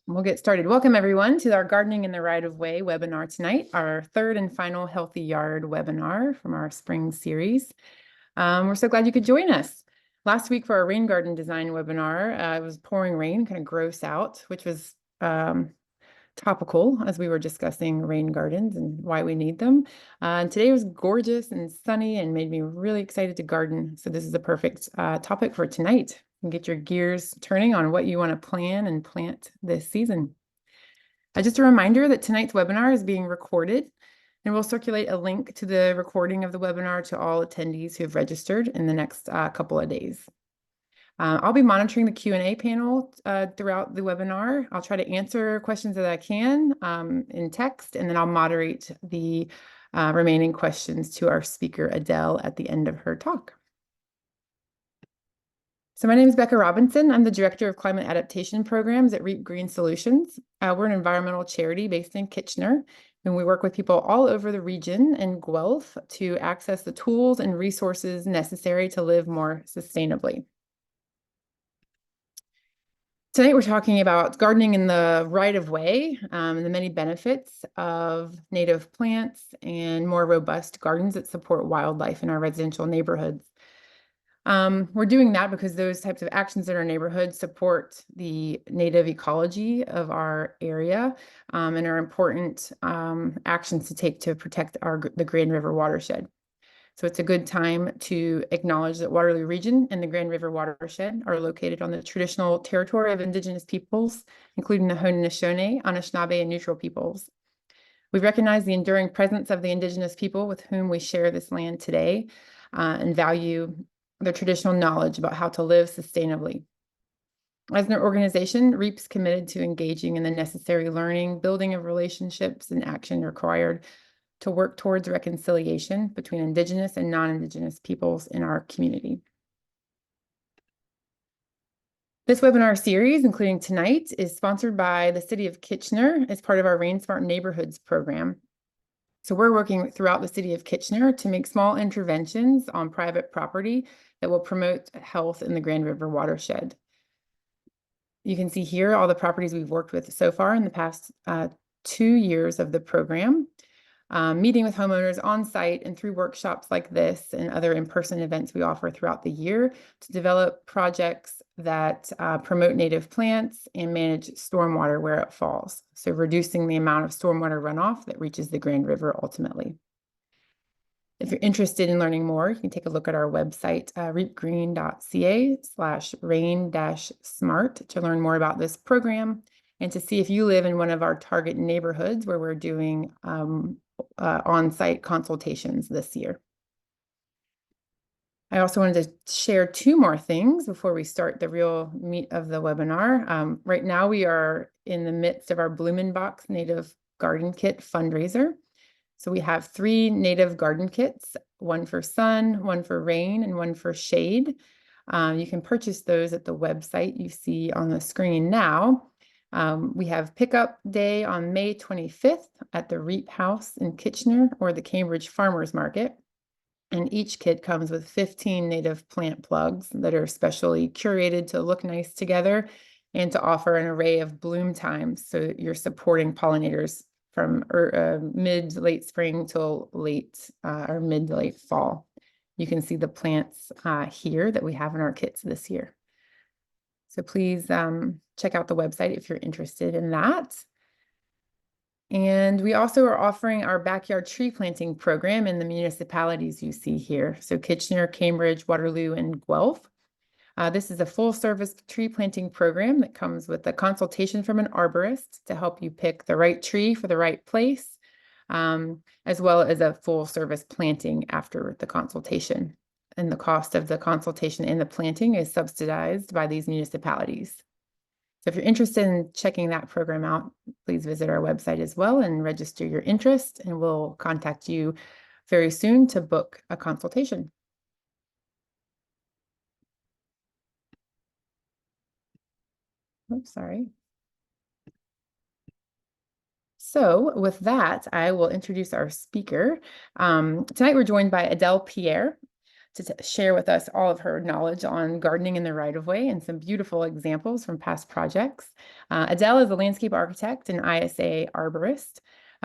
We'll get started. Welcome everyone to our Gardening in the Right of Way webinar tonight, our third and final Healthy Yard webinar from our spring series. We're so glad you could join us. Last week for our rain garden design webinar, it was pouring rain, kind of gross out, which was topical as we were discussing rain gardens and why we need them. And today was gorgeous and sunny and made me really excited to garden. So this is a perfect topic for tonight. And get your gears turning on what you want to plan and plant this season. Just a reminder that tonight's webinar is being recorded, and we'll circulate a link to the recording of the webinar to all attendees who have registered in the next couple of days. I'll be monitoring the Q&A panel throughout the webinar. I'll try to answer questions that I can in text, and then I'll moderate the remaining questions to our speaker, Adele, at the end of her talk. So my name is Becca Robinson. I'm the Director of Climate Adaptation Programs at Reep Green Solutions. We're an environmental charity based in Kitchener, and we work with people all over the region and Guelph to access the tools and resources necessary to live more sustainably. Tonight, we're talking about gardening in the right of way, and the many benefits of native plants and more robust gardens that support wildlife in our residential neighborhoods. We're doing that because those types of actions in our neighborhood support the native ecology of our area and are important actions to take to protect the Grand River watershed. So it's a good time to acknowledge that Waterloo Region and the Grand River watershed are located on the traditional territory of Indigenous peoples, including the Haudenosaunee, Anishinaabe, and Neutral peoples. We recognize the enduring presence of the Indigenous people with whom we share this land today and value their traditional knowledge about how to live sustainably. As an organization, Reep's committed to engaging in the necessary learning, building of relationships, and action required to work towards reconciliation between Indigenous and non-Indigenous peoples in our community. This webinar series, including tonight, is sponsored by the City of Kitchener as part of our Rain Smart Neighborhoods program. So we're working throughout the City of Kitchener to make small interventions on private property that will promote health in the Grand River watershed. You can see here all the properties we've worked with so far in the past 2 years of the program, meeting with homeowners on site and through workshops like this and other in-person events we offer throughout the year to develop projects that promote native plants and manage stormwater where it falls. So reducing the amount of stormwater runoff that reaches the Grand River ultimately. If you're interested in learning more, you can take a look at our website, reepgreen.ca/rain-smart to learn more about this program and to see if you live in one of our target neighborhoods where we're doing on-site consultations this year. I also wanted to share 2 more things before we start the real meat of the webinar. Right now, we are in the midst of our Blumenbach Native Garden Kit fundraiser. So we have 3 native garden kits, one for sun, one for rain, and one for shade. You can purchase those at the website you see on the screen now. We have pickup day on May 25th at the Reep House in Kitchener or the Cambridge Farmers Market. And each kit comes with 15 native plant plugs that are specially curated to look nice together and to offer an array of bloom times. So you're supporting pollinators from mid to late spring till late or mid to late fall. You can see the plants here that we have in our kits this year. So please check out the website if you're interested in that. And we also are offering our backyard tree planting program in the municipalities you see here. So Kitchener, Cambridge, Waterloo, and Guelph. This is a full-service tree planting program that comes with a consultation from an arborist to help you pick the right tree for the right place, as well as a full-service planting after the consultation. And the cost of the consultation and the planting is subsidized by these municipalities. So if you're interested in checking that program out, please visit our website as well and register your interest, and we'll contact you very soon to book a consultation. Oops, sorry. So with that, I will introduce our speaker. Tonight we're joined by Adele Pierre. to share with us all of her knowledge on gardening in the right-of-way and some beautiful examples from past projects. Adele is a landscape architect and ISA arborist.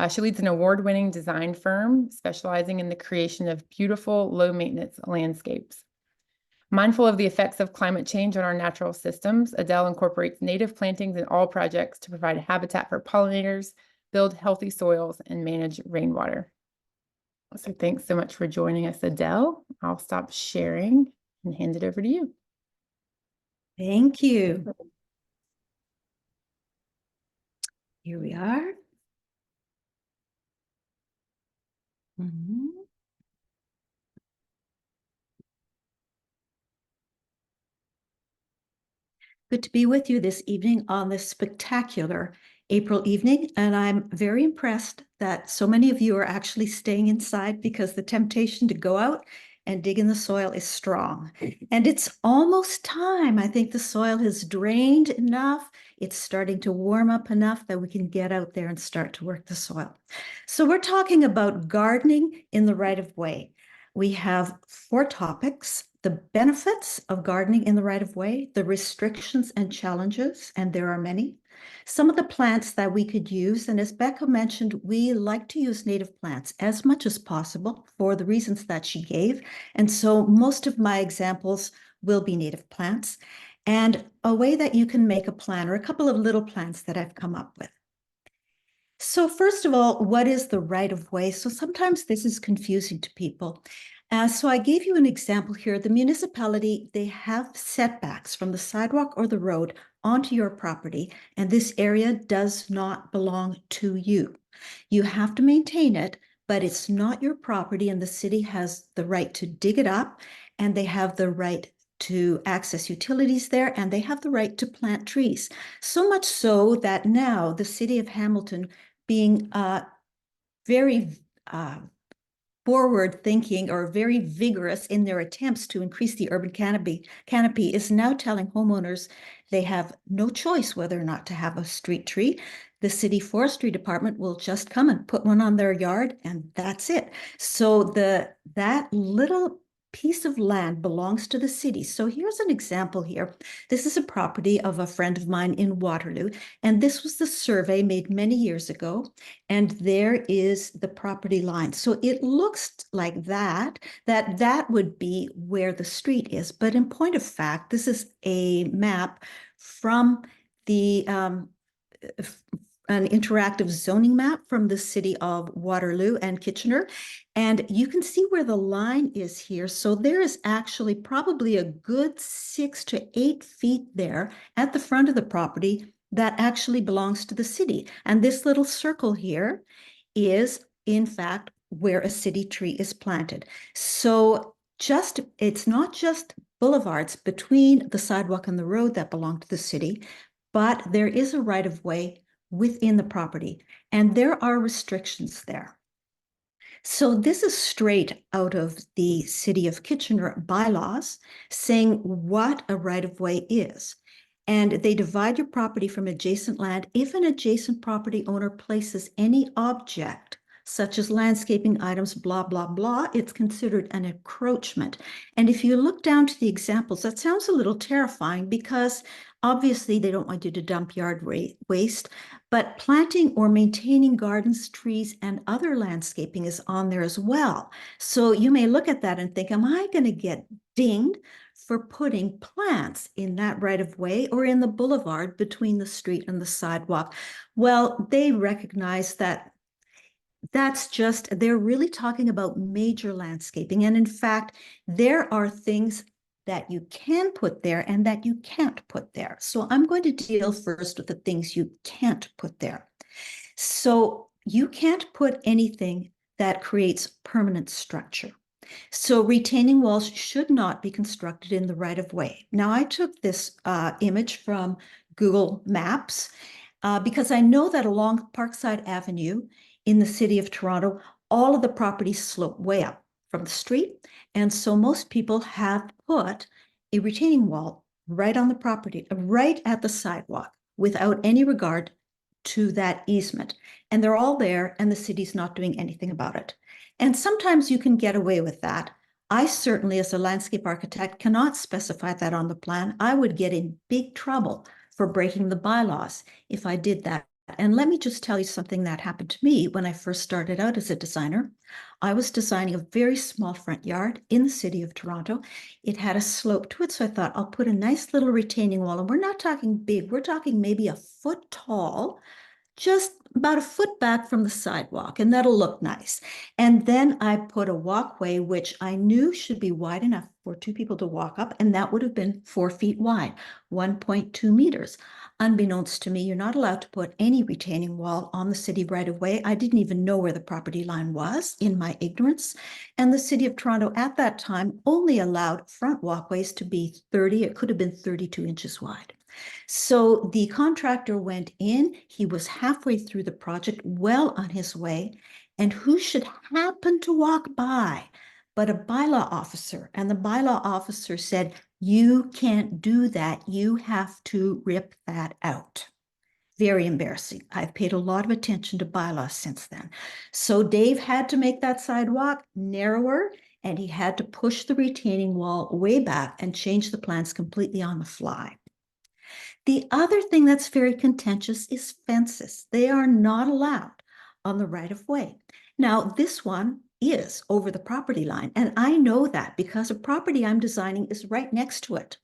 She leads an award-winning design firm specializing in the creation of beautiful, low-maintenance landscapes. Mindful of the effects of climate change on our natural systems, Adele incorporates native plantings in all projects to provide habitat for pollinators, build healthy soils, and manage rainwater. So thanks so much for joining us, Adele. I'll stop sharing and hand it over to you. Thank you. Here we are. Good to be with you this evening on this spectacular April evening, and I'm very impressed that so many of you are actually staying inside because the temptation to go out and dig in the soil is strong. And it's almost time. I think the soil has drained enough. It's starting to warm up enough that we can get out there and start to work the soil. So we're talking about gardening in the right of way. We have 4 topics: the benefits of gardening in the right of way, the restrictions and challenges, and there are many, some of the plants that we could use. And as Becca mentioned, we like to use native plants as much as possible for the reasons that she gave. And so most of my examples will be native plants, and a way that you can make a plan, or a couple of little plans that I've come up with. So first of all, what is the right of way? So sometimes this is confusing to people. So I gave you an example here. The municipality, they have setbacks from the sidewalk or the road onto your property, and this area does not belong to you. You have to maintain it, but it's not your property, and the city has the right to dig it up, and they have the right to access utilities there, and they have the right to plant trees. So much so that now the city of Hamilton, being very forward thinking or very vigorous in their attempts to increase the urban canopy, is now telling homeowners they have no choice whether or not to have a street tree. The city forestry department will just come and put one on their yard, and that's it. So that little piece of land belongs to the city. So here's an example here. This is a property of a friend of mine in Waterloo, and this was the survey made many years ago, and there is the property line. So it looks like that would be where the street is. But in point of fact, this is a map from the an interactive zoning map from the city of Waterloo and Kitchener. And you can see where the line is here. So there is actually probably a good 6 to 8 feet there at the front of the property that actually belongs to the city. And this little circle here is, in fact, where a city tree is planted. So it's not just boulevards between the sidewalk and the road that belong to the city, but there is a right of way within the property, and there are restrictions there. So this is straight out of the City of Kitchener bylaws saying what a right of way is. And they divide your property from adjacent land if an adjacent property owner places any object, such as landscaping items, blah, blah, blah, it's considered an encroachment. And if you look down to the examples, that sounds a little terrifying because obviously they don't want you to dump yard waste, but planting or maintaining gardens, trees, and other landscaping is on there as well. So you may look at that and think, am I going to get dinged for putting plants in that right of way or in the boulevard between the street and the sidewalk? Well, they recognize that they're really talking about major landscaping. And in fact, there are things that you can put there and that you can't put there. So I'm going to deal first with the things you can't put there. So you can't put anything that creates permanent structure. So retaining walls should not be constructed in the right of way. Now, I took this image from Google Maps because I know that along Parkside Avenue in the city of Toronto, all of the properties slope way up from the street. And so most people have put a retaining wall right on the property, right at the sidewalk, without any regard to that easement. And they're all there, and the city's not doing anything about it. And sometimes you can get away with that. I certainly, as a landscape architect, cannot specify that on the plan. I would get in big trouble for breaking the bylaws if I did that. And let me just tell you something that happened to me when I first started out as a designer. I was designing a very small front yard in the city of Toronto. It had a slope to it, so I thought I'll put a nice little retaining wall. And we're not talking big, we're talking maybe a foot tall, just about a foot back from the sidewalk, and that'll look nice. And then I put a walkway, which I knew should be wide enough for two people to walk up, and that would have been 4 feet wide, 1.2 meters. Unbeknownst to me, you're not allowed to put any retaining wall on the city right of way. I didn't even know where the property line was in my ignorance. And the city of Toronto at that time only allowed front walkways to be 30, it could have been 32 inches wide. So the contractor went in, he was halfway through the project, well on his way, and who should happen to walk by but a bylaw officer? And the bylaw officer said, you can't do that. You have to rip that out. Very embarrassing. I've paid a lot of attention to bylaws since then. So Dave had to make that sidewalk narrower, and he had to push the retaining wall way back and change the plans completely on the fly. The other thing that's very contentious is fences. They are not allowed on the right of way. Now, this one is over the property line, and I know that because a property I'm designing is right next to it.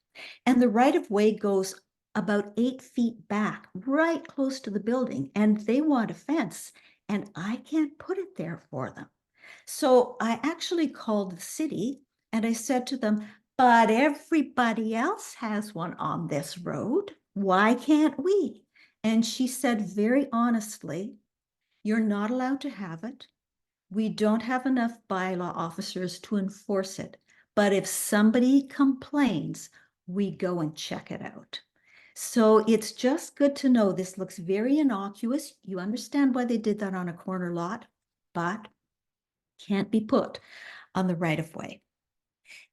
And the right of way goes about 8 feet back, right close to the building, and they want a fence, and I can't put it there for them. So I actually called the city and I said to them, but everybody else has one on this road. Why can't we? And she said very honestly, you're not allowed to have it. We don't have enough bylaw officers to enforce it. But if somebody complains, we go and check it out. So it's just good to know this looks very innocuous. You understand why they did that on a corner lot, but can't be put on the right of way.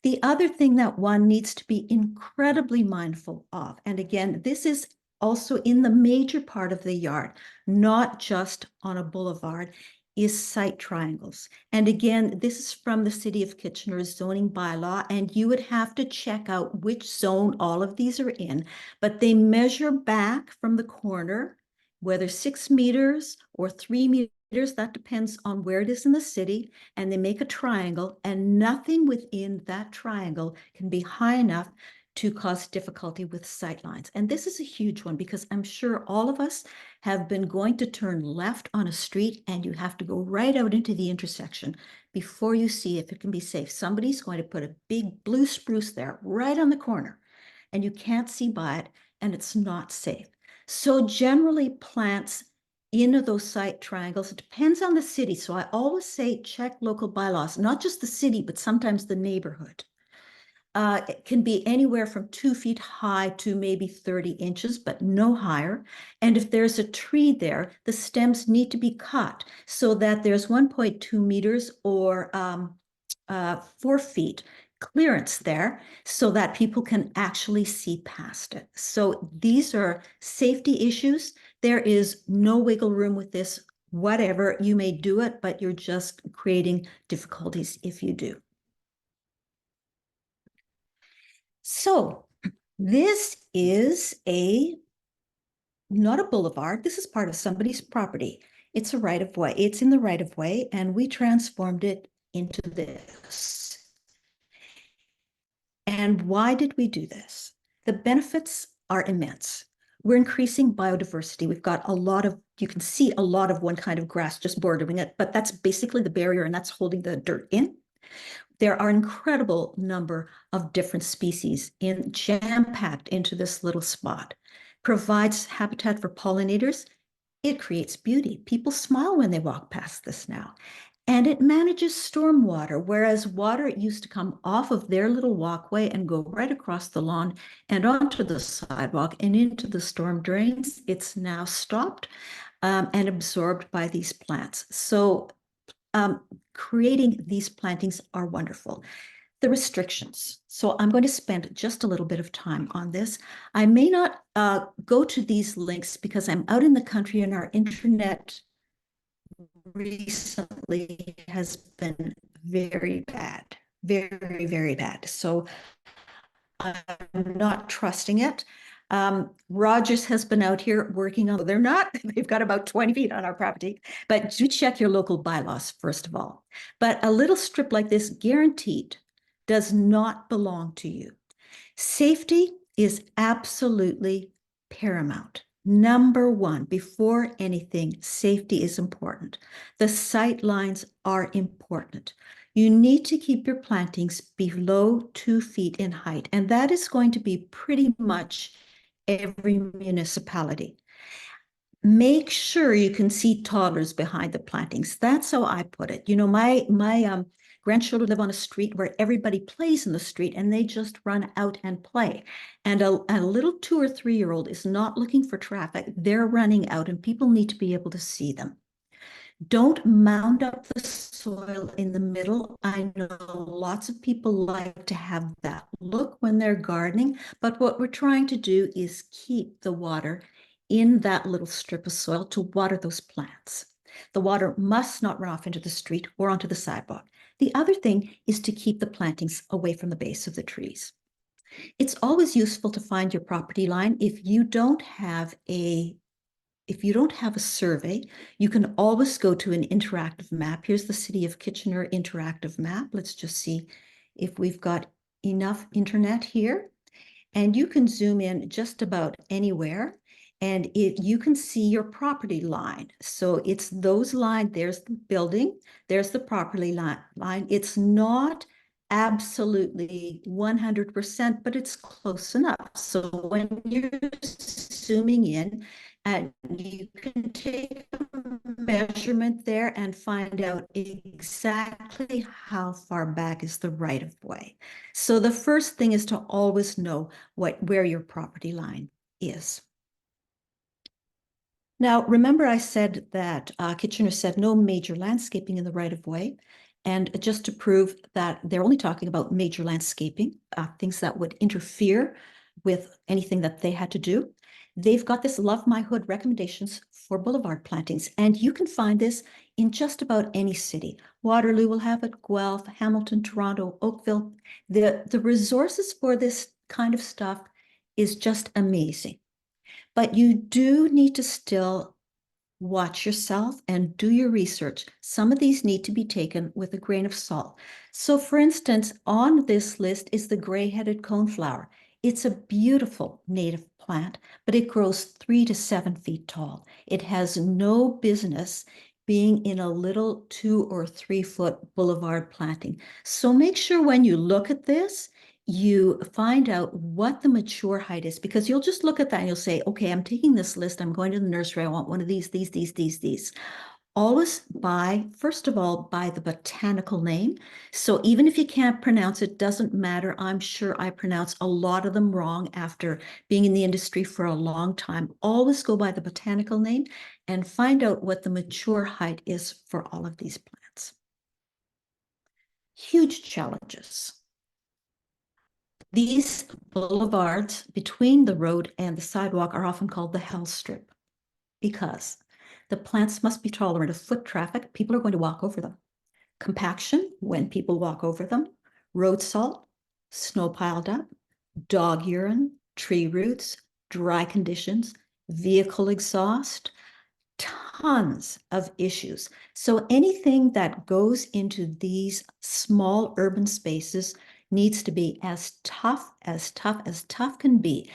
The other thing that one needs to be incredibly mindful of, and again, this is also in the major part of the yard, not just on a boulevard, is site triangles. And again, this is from the City of Kitchener's zoning bylaw, and you would have to check out which zone all of these are in, but they measure back from the corner, whether 6 meters or 3 meters, that depends on where it is in the city, and they make a triangle, and nothing within that triangle can be high enough to cause difficulty with sight lines. And this is a huge one because I'm sure all of us have been going to turn left on a street and you have to go right out into the intersection before you see if it can be safe. Somebody's going to put a big blue spruce there right on the corner and you can't see by it and it's not safe. So generally plants into those site triangles, it depends on the city. So I always say check local bylaws, not just the city, but sometimes the neighborhood. It can be anywhere from 2 feet high to maybe 30 inches, but no higher. And if there's a tree there, the stems need to be cut so that there's 1.2 meters or 4 feet clearance there so that people can actually see past it. So these are safety issues. There is no wiggle room with this, whatever. You may do it, but you're just creating difficulties if you do. So this is not a boulevard. This is part of somebody's property. It's a right of way. It's in the right of way, and we transformed it into this. And why did we do this? The benefits are immense. We're increasing biodiversity. We've got a lot of, you can see a lot of one kind of grass just bordering it, but that's basically the barrier and that's holding the dirt in. There are an incredible number of different species jam-packed into this little spot. Provides habitat for pollinators. It creates beauty. People smile when they walk past this now. And it manages stormwater, whereas water used to come off of their little walkway and go right across the lawn and onto the sidewalk and into the storm drains. It's now stopped and absorbed by these plants. So creating these plantings are wonderful. The restrictions. So I'm going to spend just a little bit of time on this. I may not go to these links because I'm out in the country and our internet recently has been very bad. very, very bad. So I'm not trusting it. Rogers has been out here working on, they're not, they've got about 20 feet on our property, but do check your local bylaws, first of all. But a little strip like this, guaranteed, does not belong to you. Safety is absolutely paramount. Number one, before anything, safety is important. The sight lines are important. You need to keep your plantings below 2 feet in height, and that is going to be pretty much every municipality. Make sure you can see toddlers behind the plantings. That's how I put it. You know, my grandchildren live on a street where everybody plays in the street and they just run out and play. And a little 2 or 3-year-old is not looking for traffic. They're running out and people need to be able to see them. Don't mound up the soil in the middle. I know lots of people like to have that look when they're gardening, but what we're trying to do is keep the water in that little strip of soil to water those plants. The water must not run off into the street or onto the sidewalk. The other thing is to keep the plantings away from the base of the trees. It's always useful to find your property line. If you don't have a survey, you can always go to an interactive map. Here's the City of Kitchener interactive map. Let's just see if we've got enough internet here. And you can zoom in just about anywhere and you can see your property line. So it's those lines, there's the building, there's the property line. It's not absolutely 100%, but it's close enough. So when you're zooming in, and you can take a measurement there and find out exactly how far back is the right of way. So the first thing is to always know where your property line is. Now, remember I said that Kitchener said no major landscaping in the right of way. And just to prove that they're only talking about major landscaping, things that would interfere with anything that they had to do, they've got this Love My Hood recommendations for boulevard plantings. And you can find this in just about any city. Waterloo will have it, Guelph, Hamilton, Toronto, Oakville. The resources for this kind of stuff is just amazing. But you do need to still watch yourself and do your research. Some of these need to be taken with a grain of salt. So for instance, on this list is the gray-headed coneflower. It's a beautiful native plant, but it grows 3 to 7 feet tall. It has no business being in a little 2 or 3 foot boulevard planting. So make sure when you look at this, you find out what the mature height is, because you'll just look at that and you'll say, okay, I'm taking this list. I'm going to the nursery. I want one of these. Always first of all, by the botanical name. So even if you can't pronounce it, doesn't matter. I'm sure I pronounce a lot of them wrong after being in the industry for a long time. Always go by the botanical name and find out what the mature height is for all of these plants. Huge challenges. These boulevards between the road and the sidewalk are often called the hell strip because the plants must be tolerant of foot traffic. People are going to walk over them. Compaction, when people walk over them. Road salt, snow piled up, dog urine, tree roots, dry conditions, vehicle exhaust, tons of issues. So anything that goes into these small urban spaces needs to be as tough can be.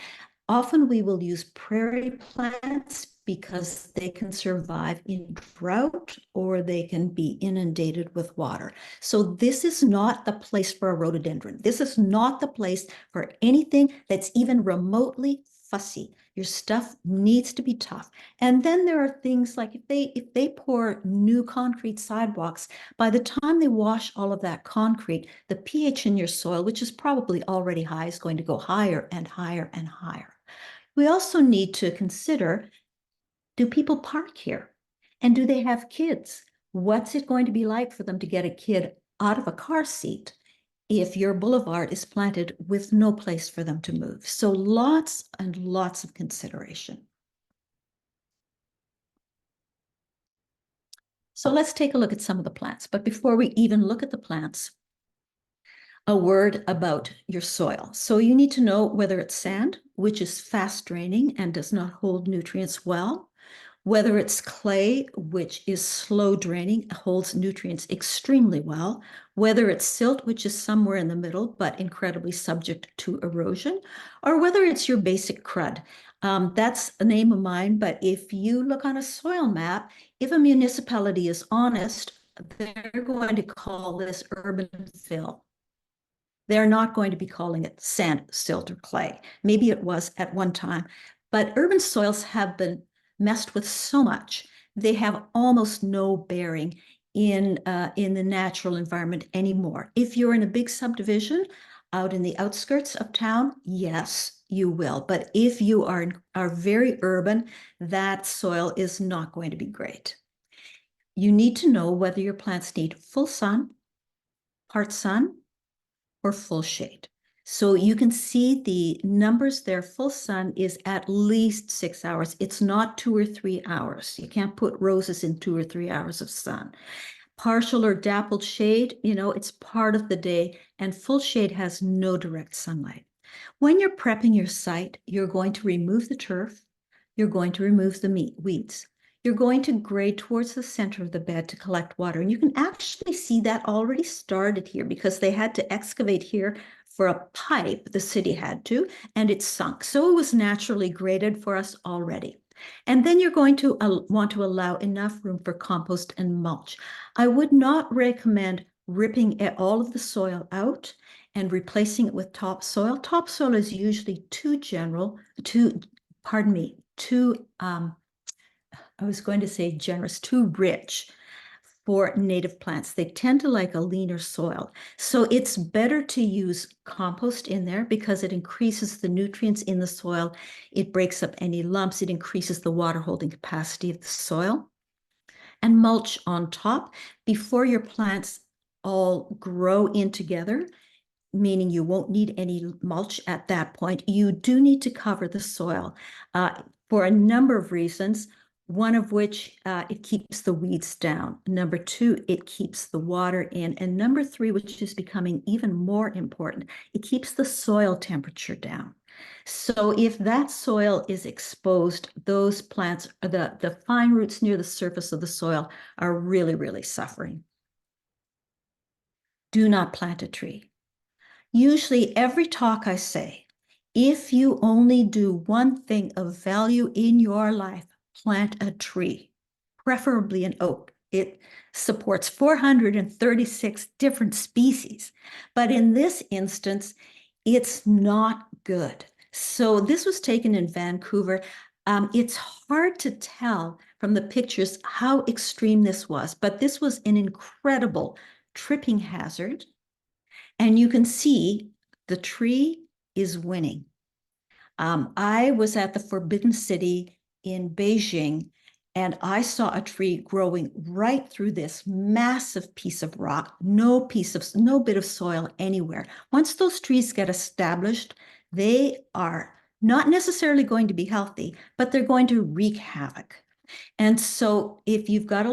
Often we will use prairie plants because they can survive in drought or they can be inundated with water. So this is not the place for a rhododendron. This is not the place for anything that's even remotely fussy. Your stuff needs to be tough. And then there are things like if they pour new concrete sidewalks, by the time they wash all of that concrete, the pH in your soil, which is probably already high, is going to go higher and higher and higher. We also need to consider, do people park here? And do they have kids? What's it going to be like for them to get a kid out of a car seat if your boulevard is planted with no place for them to move? So lots and lots of consideration. So let's take a look at some of the plants. But before we even look at the plants, a word about your soil. So you need to know whether it's sand, which is fast draining and does not hold nutrients well, whether it's clay, which is slow draining, holds nutrients extremely well, whether it's silt, which is somewhere in the middle, but incredibly subject to erosion, or whether it's your basic crud. That's a name of mine, but if you look on a soil map, if a municipality is honest, they're going to call this urban fill. They're not going to be calling it sand, silt, or clay. Maybe it was at one time, but urban soils have been messed with so much. They have almost no bearing in the natural environment anymore. If you're in a big subdivision out in the outskirts of town, yes, you will. But if you are very urban, that soil is not going to be great. You need to know whether your plants need full sun, part sun, or full shade. So you can see the numbers there. Full sun is at least 6 hours. It's not 2 or 3 hours. You can't put roses in 2 or 3 hours of sun. Partial or dappled shade, it's part of the day, and full shade has no direct sunlight. When you're prepping your site, you're going to remove the turf. You're going to remove the weeds. You're going to grade towards the center of the bed to collect water. And you can actually see that already started here because they had to excavate here for a pipe, the city had to, and it sunk. So it was naturally graded for us already. And then you're going to want to allow enough room for compost and mulch. I would not recommend ripping all of the soil out and replacing it with topsoil. Topsoil is usually too I was going to say generous, too rich for native plants. They tend to like a leaner soil. So it's better to use compost in there because it increases the nutrients in the soil. It breaks up any lumps. It increases the water holding capacity of the soil. And mulch on top before your plants all grow in together, meaning you won't need any mulch at that point. You do need to cover the soil for a number of reasons. One of which, it keeps the weeds down. Number two, it keeps the water in. And number three, which is becoming even more important, it keeps the soil temperature down. So if that soil is exposed, those plants, the fine roots near the surface of the soil are really, really suffering. Do not plant a tree. Usually every talk I say, if you only do one thing of value in your life, plant a tree, preferably an oak. It supports 436 different species, but in this instance, it's not good. So this was taken in Vancouver. It's hard to tell from the pictures how extreme this was, but this was an incredible tripping hazard. And you can see the tree is winning. I was at the Forbidden City in Beijing, and I saw a tree growing right through this massive piece of rock, no bit of soil anywhere. Once those trees get established, they are not necessarily going to be healthy, but they're going to wreak havoc. And so if you've got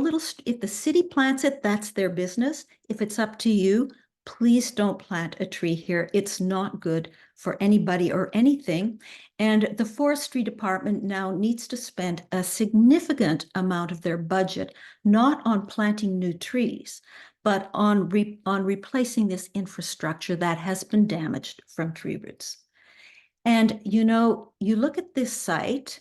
if the city plants it, that's their business. If it's up to you, please don't plant a tree here. It's not good for anybody or anything. And the forestry department now needs to spend a significant amount of their budget, not on planting new trees, but on replacing this infrastructure that has been damaged from tree roots. And you look at this site,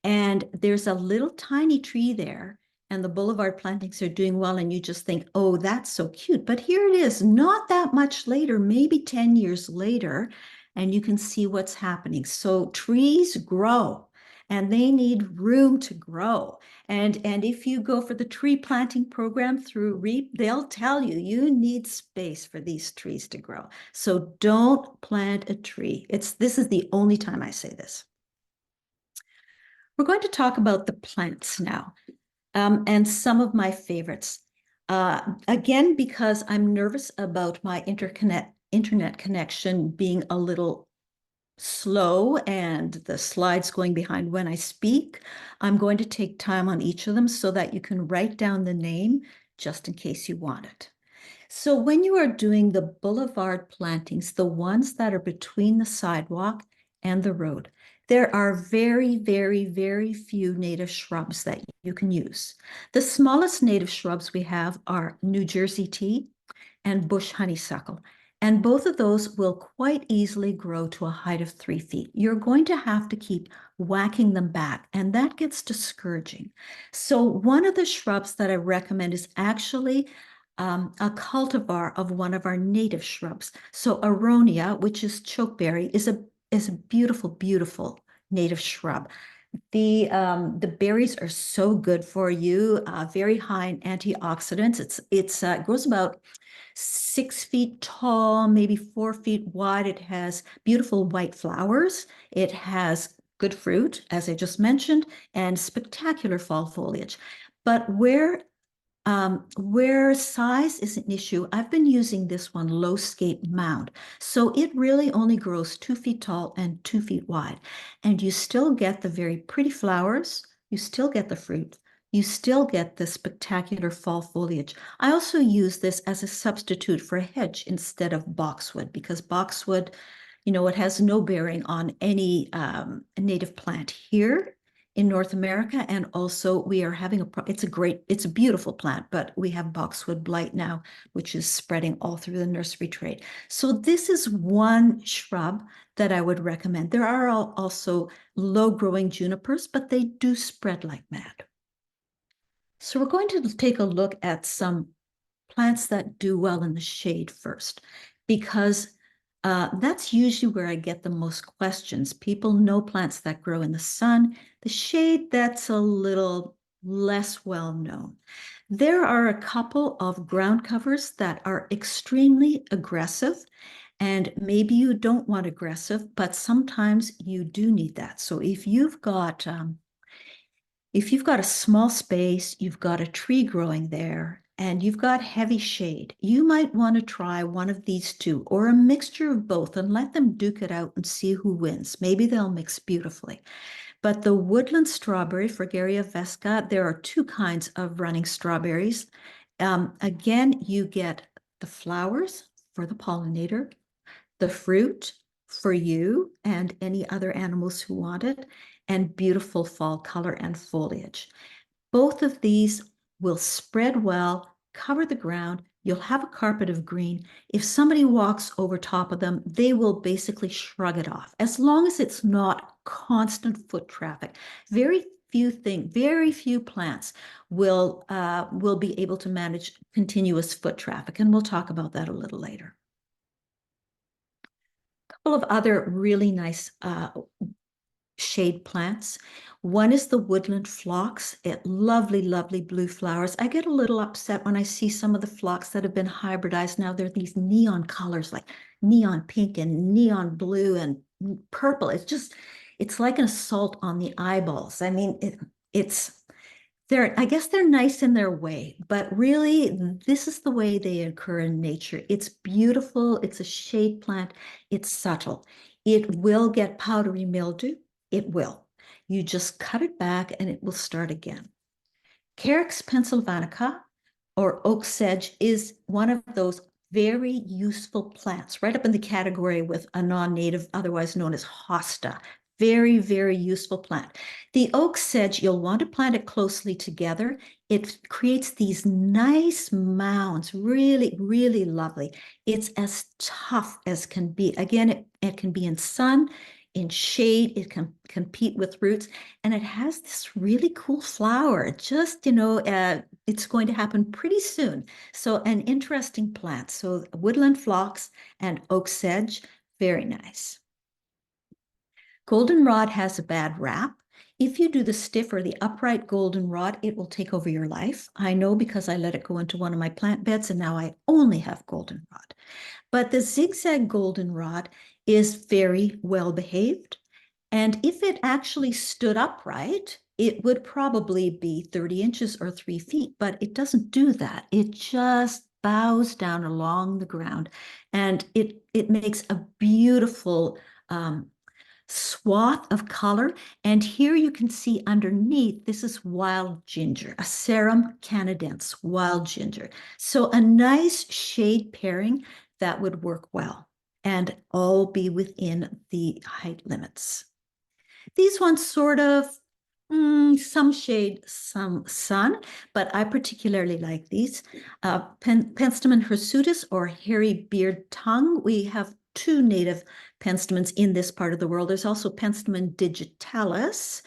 and there's a little tiny tree there, and the boulevard plantings are doing well, and you just think, oh, that's so cute. But here it is, not that much later, maybe 10 years later, and you can see what's happening. So trees grow, and they need room to grow. And if you go for the tree planting program through Reep, they'll tell you, you need space for these trees to grow. So don't plant a tree. This is the only time I say this. We're going to talk about the plants now, and some of my favorites. Again, because I'm nervous about my internet connection being a little slow and the slides going behind when I speak, I'm going to take time on each of them so that you can write down the name just in case you want it. So when you are doing the boulevard plantings, the ones that are between the sidewalk and the road, there are very, very, very few native shrubs that you can use. The smallest native shrubs we have are New Jersey tea and bush honeysuckle. And both of those will quite easily grow to a height of 3 feet. You're going to have to keep whacking them back, and that gets discouraging. So one of the shrubs that I recommend is actually a cultivar of one of our native shrubs. So aronia, which is chokeberry, is a beautiful, beautiful native shrub. The berries are so good for you, very high in antioxidants. It grows about 6 feet tall, maybe 4 feet wide. It has beautiful white flowers. It has good fruit, as I just mentioned, and spectacular fall foliage. But where size is an issue, I've been using this one, low scape mound. So it really only grows 2 feet tall and 2 feet wide. And you still get the very pretty flowers, you still get the fruit, you still get the spectacular fall foliage. I also use this as a substitute for a hedge instead of boxwood, because boxwood, it has no bearing on any native plant here in North America. And also we are having it's a beautiful plant, but we have boxwood blight now, which is spreading all through the nursery trade. So this is one shrub that I would recommend. There are also low growing junipers, but they do spread like mad. So we're going to take a look at some plants that do well in the shade first, because that's usually where I get the most questions. People know plants that grow in the sun. The shade, that's a little less well known. There are a couple of ground covers that are extremely aggressive, and maybe you don't want aggressive, but sometimes you do need that. So if you've got a small space, you've got a tree growing there, and you've got heavy shade, you might want to try one of these two or a mixture of both and let them duke it out and see who wins. Maybe they'll mix beautifully. But the woodland strawberry, Fragaria vesca, there are two kinds of running strawberries. Again, you get the flowers for the pollinator, the fruit for you and any other animals who want it, and beautiful fall color and foliage. Both of these will spread well, cover the ground. You'll have a carpet of green. If somebody walks over top of them, they will basically shrug it off, as long as it's not constant foot traffic. Very few plants will be able to manage continuous foot traffic, and we'll talk about that a little later. Couple of other really nice shade plants. One is the woodland phlox. Lovely, lovely blue flowers. I get a little upset when I see some of the phlox that have been hybridized. Now they're these neon colors like neon pink and neon blue and purple. It's like an assault on the eyeballs. I mean, I guess they're nice in their way, but really this is the way they occur in nature. It's beautiful. It's a shade plant. It's subtle. It will get powdery mildew. It will. You just cut it back and it will start again. Carex pennsylvanica, or oak sedge, is one of those very useful plants, right up in the category with a non-native, otherwise known as hosta. Very, very useful plant. The oak sedge, you'll want to plant it closely together. It creates these nice mounds, really, really lovely. It's as tough as can be. Again, it can be in sun, in shade, it can compete with roots, and it has this really cool flower. It's going to happen pretty soon. So an interesting plant. So woodland phlox and oak sedge, very nice. Goldenrod has a bad rap. If you do the stiff or the upright goldenrod, it will take over your life. I know, because I let it go into one of my plant beds and now I only have goldenrod. But the zigzag goldenrod is very well behaved. And if it actually stood upright, it would probably be 30 inches or 3 feet, but it doesn't do that. It just bows down along the ground, and it makes a beautiful swath of color. And here you can see underneath, this is wild ginger, Asarum canadense, wild ginger. So a nice shade pairing that would work well and all be within the height limits. These ones sort of, some shade, some sun, but I particularly like these. Penstemon hirsutus, or hairy beard tongue. We have two native penstemons in this part of the world. There's also Penstemon digitalis,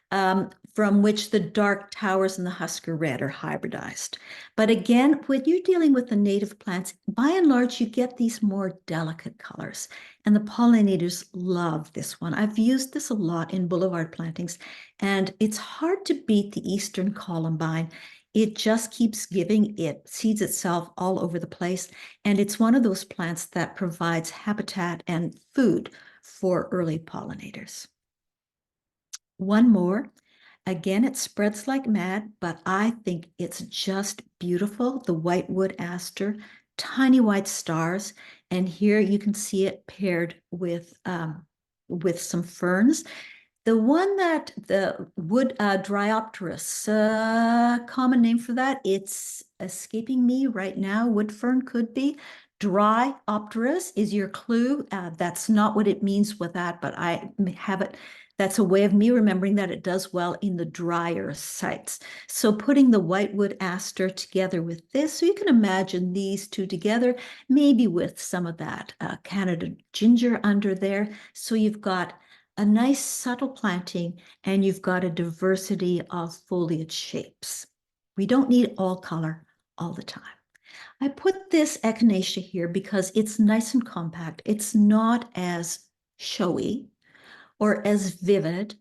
from which the dark towers and the Husker red are hybridized. But again, when you're dealing with the native plants, by and large, you get these more delicate colors. And the pollinators love this one. I've used this a lot in boulevard plantings, and it's hard to beat the Eastern columbine. It just keeps giving, it seeds itself all over the place. And it's one of those plants that provides habitat and food for early pollinators. One more. Again, it spreads like mad, but I think it's just beautiful. The whitewood aster, tiny white stars. And here you can see it paired with some ferns. The one that the wood Dryopteris, common name for that, it's escaping me right now. Wood fern could be. Dryopteris is your clue. That's not what it means with that, but I have it. That's a way of me remembering that it does well in the drier sites. So putting the whitewood aster together with this, so you can imagine these two together, maybe with some of that Canada ginger under there. So you've got a nice subtle planting, and you've got a diversity of foliage shapes. We don't need all color all the time. I put this echinacea here because it's nice and compact. It's not as showy or as vivid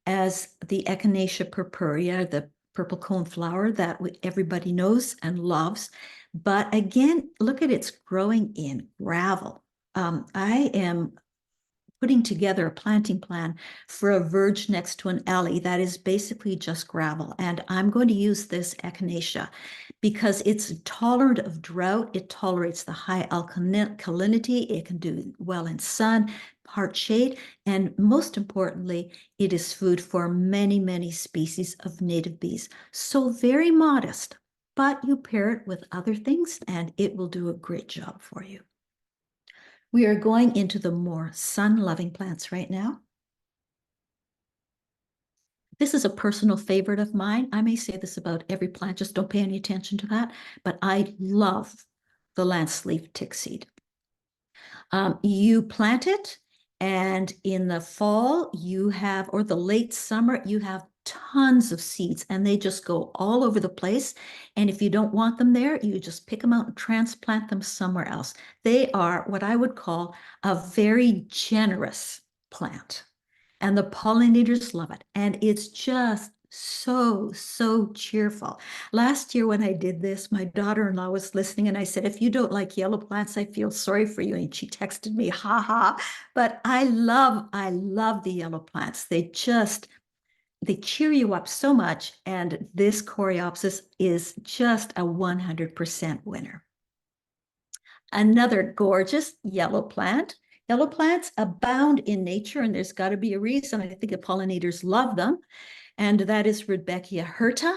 as the Echinacea purpurea, the purple cone flower that everybody knows and loves. But again, look at it's growing in gravel. I am putting together a planting plan for a verge next to an alley that is basically just gravel. And I'm going to use this echinacea because it's tolerant of drought. It tolerates the high alkalinity. It can do well in sun, part shade. And most importantly, it is food for many, many species of native bees. So very modest, but you pair it with other things and it will do a great job for you. We are going into the more sun-loving plants right now. This is a personal favorite of mine. I may say this about every plant, just don't pay any attention to that, but I love the lance leaf tick seed. You plant it, and in the fall you have, or the late summer, you have tons of seeds, and they just go all over the place. And if you don't want them there, you just pick them out and transplant them somewhere else. They are what I would call a very generous plant, and the pollinators love it. And it's just so cheerful. Last year when I did this, my daughter-in-law was listening, and I said, if you don't like yellow plants, I feel sorry for you. And she texted me, ha ha. But I love the yellow plants. They cheer you up so much. And this Coreopsis is just a 100% winner. Another gorgeous yellow plant. Yellow plants abound in nature, and there's got to be a reason. I think the pollinators love them, and that is Rudbeckia hirta.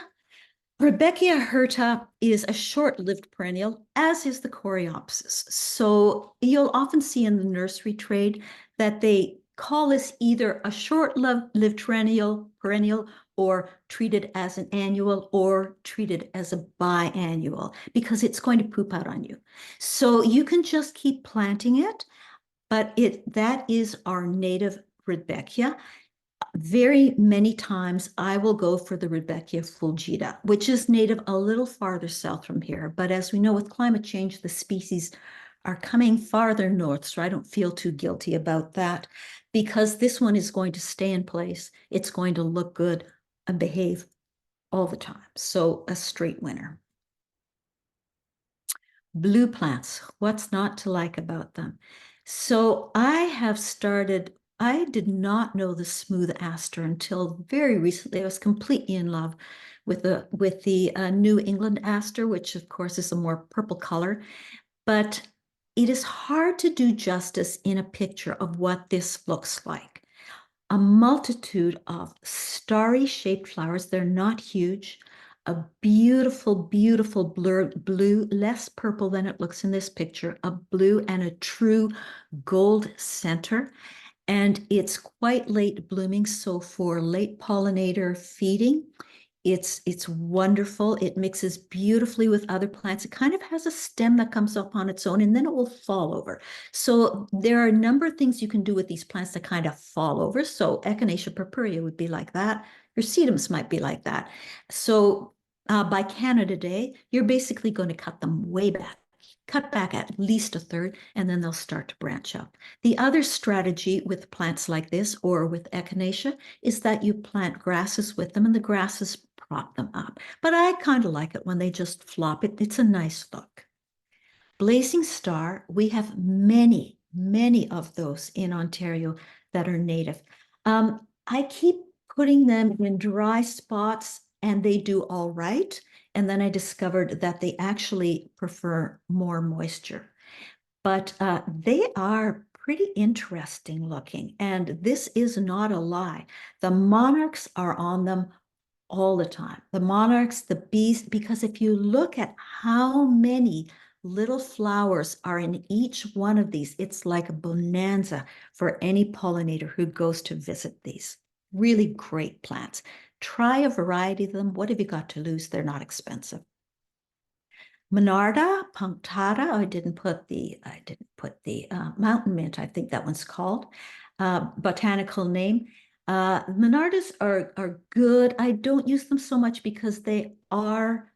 Rudbeckia hirta is a short-lived perennial, as is the Coreopsis. So you'll often see in the nursery trade that they call this either a short-lived perennial or treated as an annual or treated as a biannual, because it's going to poop out on you. So you can just keep planting it, but that is our native Rudbeckia. Very many times I will go for the Rudbeckia fulgida, which is native a little farther south from here. But as we know, with climate change, the species are coming farther north, so I don't feel too guilty about that, because this one is going to stay in place. It's going to look good and behave all the time. So a straight winner. Blue plants, what's not to like about them? So I did not know the smooth aster until very recently. I was completely in love with the New England aster, which of course is a more purple color, but it is hard to do justice in a picture of what this looks like. a multitude of starry shaped flowers. They're not huge. A beautiful, beautiful blue, less purple than it looks in this picture, a blue and a true gold center. And it's quite late blooming, so for late pollinator feeding, it's wonderful. It mixes beautifully with other plants. It kind of has a stem that comes up on its own, and then it will fall over. So there are a number of things you can do with these plants that kind of fall over. So Echinacea purpurea would be like that. Your sedums might be like that. So by Canada Day, you're basically going to cut them way back. Cut back at least a third, and then they'll start to branch out. The other strategy with plants like this or with Echinacea is that you plant grasses with them, and the grasses prop them up. But I kind of like it when they just flop. It's a nice look. Blazing Star, we have many, many of those in Ontario that are native. I keep putting them in dry spots and they do all right. And then I discovered that they actually prefer more moisture. But they are pretty interesting looking. And this is not a lie. The monarchs are on them all the time. The monarchs, the bees, because if you look at how many little flowers are in each one of these, it's like a bonanza for any pollinator who goes to visit these. Really great plants. Try a variety of them. What have you got to lose? They're not expensive. Monarda punctata. I didn't put the mountain mint. I think that one's called botanical name. Monardas are good. I don't use them so much because they are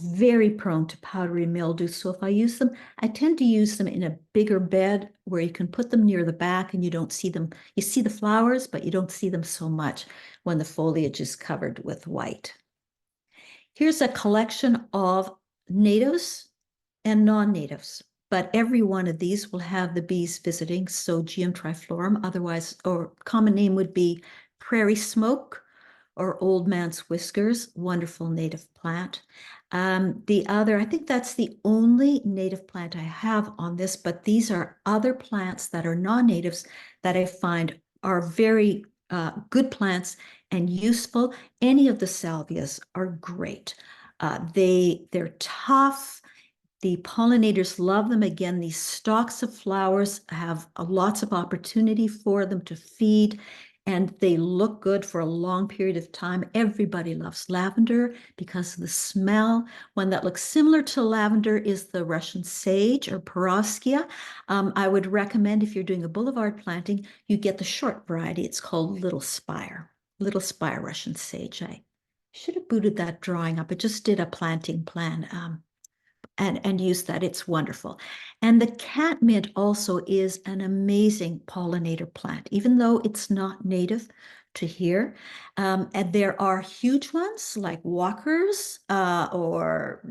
very prone to powdery mildew. So if I use them, I tend to use them in a bigger bed where you can put them near the back and you don't see them. You see the flowers, but you don't see them so much when the foliage is covered with white. Here's a collection of natives and non-natives, but every one of these will have the bees visiting. So Geum triflorum, otherwise, or common name would be prairie smoke or old man's whiskers, wonderful native plant. The other, I think that's the only native plant I have on this, but these are other plants that are non-natives that I find are very good plants and useful. Any of the salvias are great. They're tough. The pollinators love them. Again, these stalks of flowers have lots of opportunity for them to feed, and they look good for a long period of time. Everybody loves lavender because of the smell. One that looks similar to lavender is the Russian sage or Perovskia. I would recommend if you're doing a boulevard planting, you get the short variety. It's called Little Spire Russian sage. I should have booted that drawing up. I just did a planting plan and use that. It's wonderful. And the catmint also is an amazing pollinator plant, even though it's not native to here. And there are huge ones like walkers, or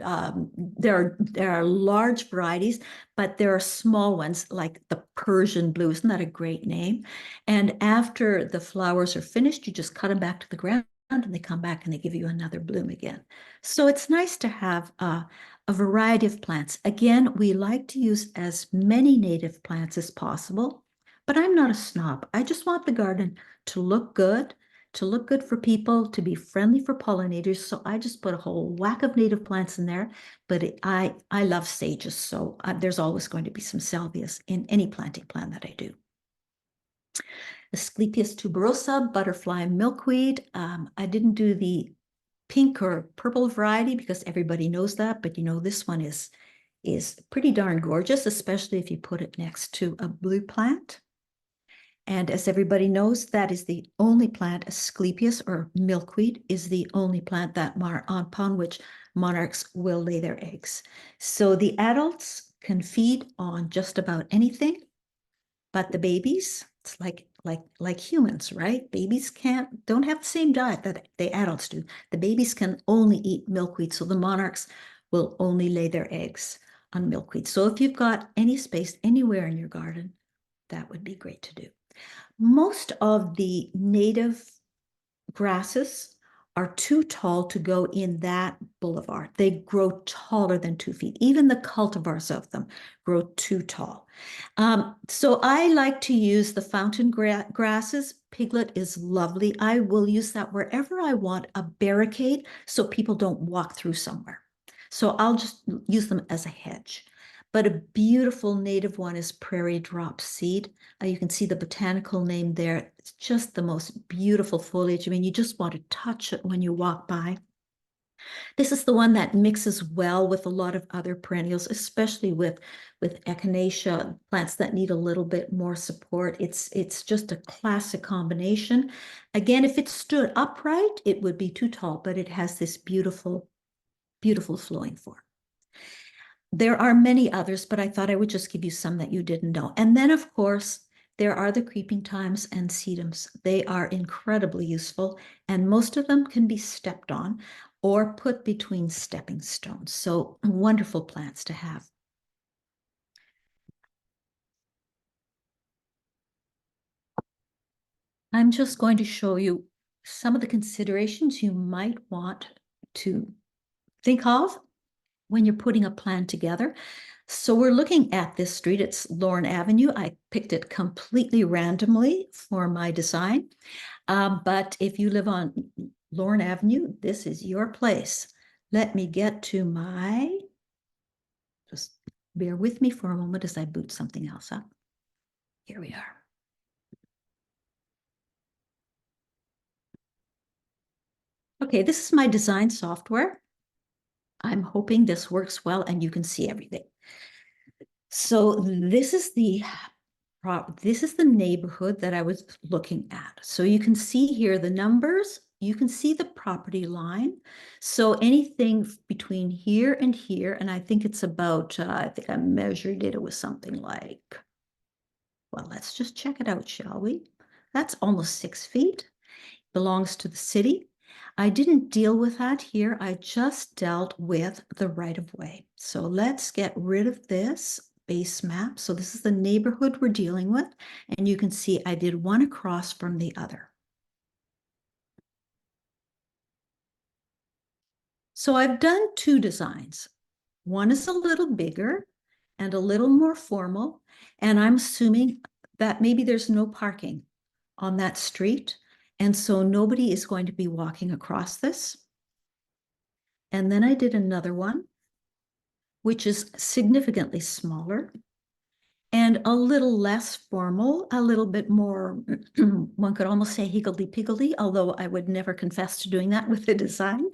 there are large varieties, but there are small ones like the Persian blue. Isn't that a great name? And after the flowers are finished, you just cut them back to the ground and they come back and they give you another bloom again. So it's nice to have a variety of plants. Again, we like to use as many native plants as possible, but I'm not a snob. I just want the garden to look good for people, to be friendly for pollinators. So I just put a whole whack of native plants in there, but I love sages. So there's always going to be some salvias in any planting plan that I do. Asclepias tuberosa, butterfly milkweed. I didn't do the pink or purple variety because everybody knows that, but you know, this one is pretty darn gorgeous, especially if you put it next to a blue plant. And as everybody knows, that is the only plant, Asclepias or milkweed is the only plant that upon which monarchs will lay their eggs. So the adults can feed on just about anything, but the babies, it's like humans, right? Babies don't have the same diet that the adults do. The babies can only eat milkweed, so the monarchs will only lay their eggs on milkweed. So if you've got any space anywhere in your garden, that would be great to do. Most of the native grasses are too tall to go in that boulevard. They grow taller than 2 feet. Even the cultivars of them grow too tall. So I like to use the fountain grasses. Piglet is lovely. I will use that wherever I want a barricade so people don't walk through somewhere. So I'll just use them as a hedge. But a beautiful native one is prairie drop seed. You can see the botanical name there. It's just the most beautiful foliage. I mean, you just want to touch it when you walk by. This is the one that mixes well with a lot of other perennials, especially with echinacea, plants that need a little bit more support. It's just a classic combination. Again, if it stood upright, it would be too tall, but it has this beautiful, beautiful flowing form. There are many others, but I thought I would just give you some that you didn't know. And then, of course, there are the creeping thymes and sedums. They are incredibly useful, and most of them can be stepped on or put between stepping stones. So wonderful plants to have. I'm just going to show you some of the considerations you might want to think of when you're putting a plan together. So we're looking at this street. It's Lorne Avenue. I picked it completely randomly for my design. But if you live on Lorne Avenue, this is your place. Let me get to my, just bear with me for a moment as I boot something else up. Here we are. Okay, this is my design software. I'm hoping this works well and you can see everything. So this is the neighborhood that I was looking at. So you can see here the numbers, you can see the property line. So anything between here and here, and I think it's about, I think I measured it, it was something like, well, let's just check it out, shall we? That's almost 6 feet, belongs to the city. I didn't deal with that here. I just dealt with the right of way. So let's get rid of this base map. So this is the neighborhood we're dealing with. And you can see I did one across from the other. So I've done two designs. One is a little bigger and a little more formal. And I'm assuming that maybe there's no parking on that street. And so nobody is going to be walking across this. And then I did another one, which is significantly smaller and a little less formal, a little bit more, one could almost say higgledy-piggledy, although I would never confess to doing that with the design.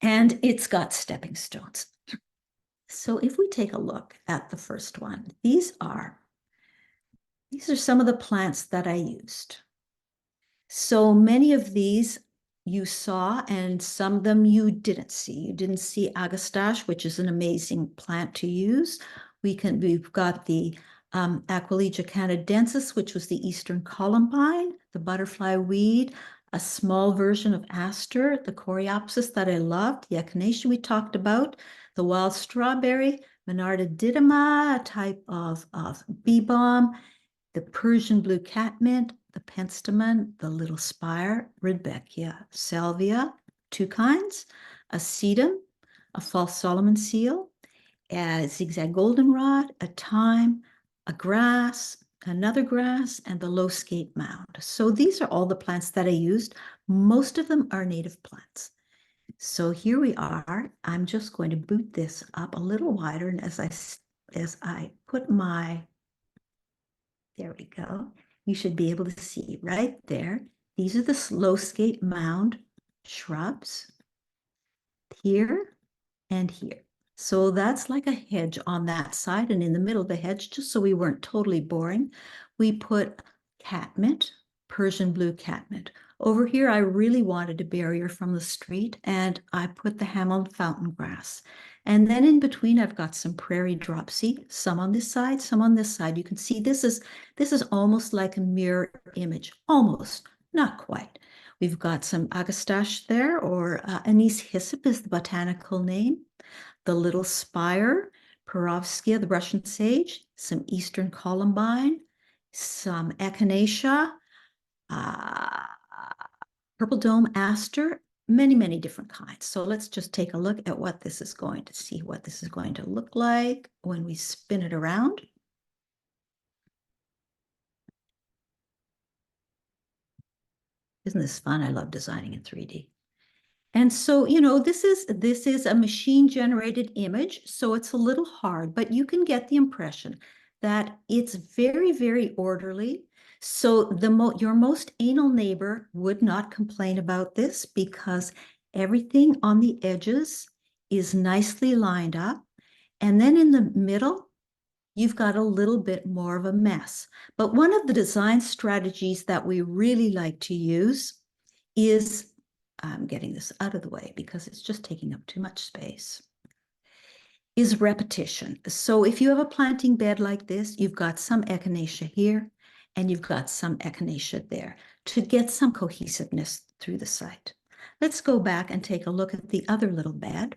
And it's got stepping stones. So if we take a look at the first one, these are some of the plants that I used. So many of these you saw, and some of them you didn't see. You didn't see agastache, which is an amazing plant to use. We've got the Aquilegia canadensis, which was the eastern columbine, the butterfly weed, a small version of aster, the coreopsis that I loved, the echinacea we talked about, the wild strawberry, Monarda didyma, a type of bee balm, the Persian blue catmint, the penstemon, the little spire, Rudbeckia, salvia, two kinds, a sedum, a false Solomon seal, a zigzag goldenrod, a thyme, a grass, another grass, and the low scape mound. So these are all the plants that I used. Most of them are native plants. So here we are. I'm just going to boot this up a little wider, and as I put my, there we go. You should be able to see right there. These are the slow scape mound shrubs here and here. So that's like a hedge on that side, and in the middle of the hedge, just so we weren't totally boring, we put catmint, Persian blue catmint. Over here, I really wanted a barrier from the street, and I put the Hamel fountain grass. And then in between, I've got some prairie dropsy, some on this side, some on this side. You can see this is almost like a mirror image, almost, not quite. We've got some agastache there, or anise hyssop is the botanical name. The little spire, Perovskia, the Russian sage, some eastern columbine, some echinacea, purple dome aster, many, many different kinds. So let's just take a look at what this is going to see, what this is going to look like when we spin it around. Isn't this fun? I love designing in 3D. And so, this is a machine generated image, so it's a little hard, but you can get the impression that it's very, very orderly. So your most anal neighbor would not complain about this because everything on the edges is nicely lined up. And then in the middle, you've got a little bit more of a mess. But one of the design strategies that we really like to use is, I'm getting this out of the way because it's just taking up too much space, is repetition. So if you have a planting bed like this, you've got some echinacea here and you've got some echinacea there to get some cohesiveness through the site. Let's go back and take a look at the other little bed.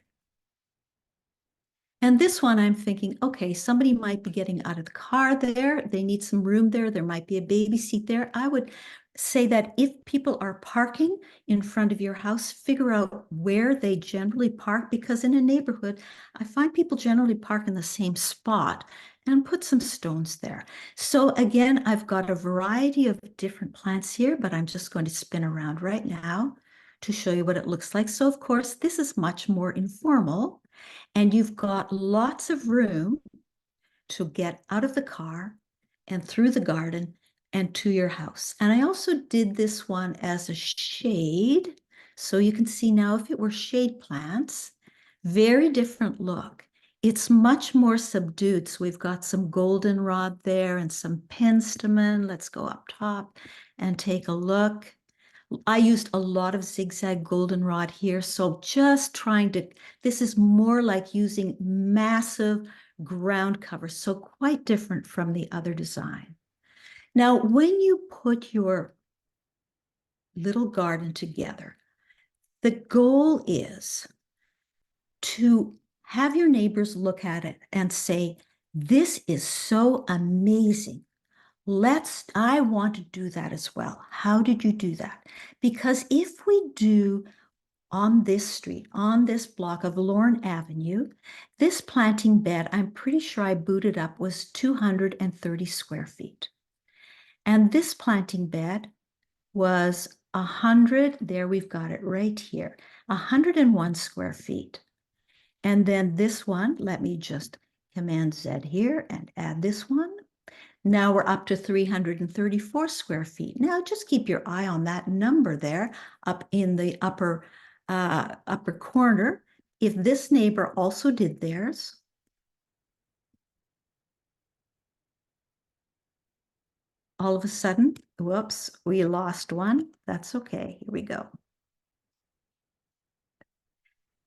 And this one, I'm thinking, okay, somebody might be getting out of the car there. They need some room there. There might be a baby seat there. I would say that if people are parking in front of your house, figure out where they generally park, because in a neighborhood, I find people generally park in the same spot, and put some stones there. So again, I've got a variety of different plants here, but I'm just going to spin around right now to show you what it looks like. So of course, this is much more informal. And you've got lots of room to get out of the car and through the garden and to your house. And I also did this one as a shade. So you can see now if it were shade plants, very different look. It's much more subdued. So we've got some goldenrod there and some penstemon. Let's go up top and take a look. I used a lot of zigzag goldenrod here. So just trying to, this is more like using massive ground cover. So quite different from the other design. Now, when you put your little garden together, the goal is to have your neighbors look at it and say, this is so amazing. I want to do that as well. How did you do that? Because if we do on this street, on this block of Lorne Avenue, this planting bed, I'm pretty sure I booted up, was 230 square feet. And this planting bed was 100, there we've got it right here, 101 square feet. And then this one, let me just Command Z here and add this one. Now we're up to 334 square feet. Now just keep your eye on that number there up in the upper corner. If this neighbor also did theirs, all of a sudden, whoops, we lost one. That's okay. Here we go.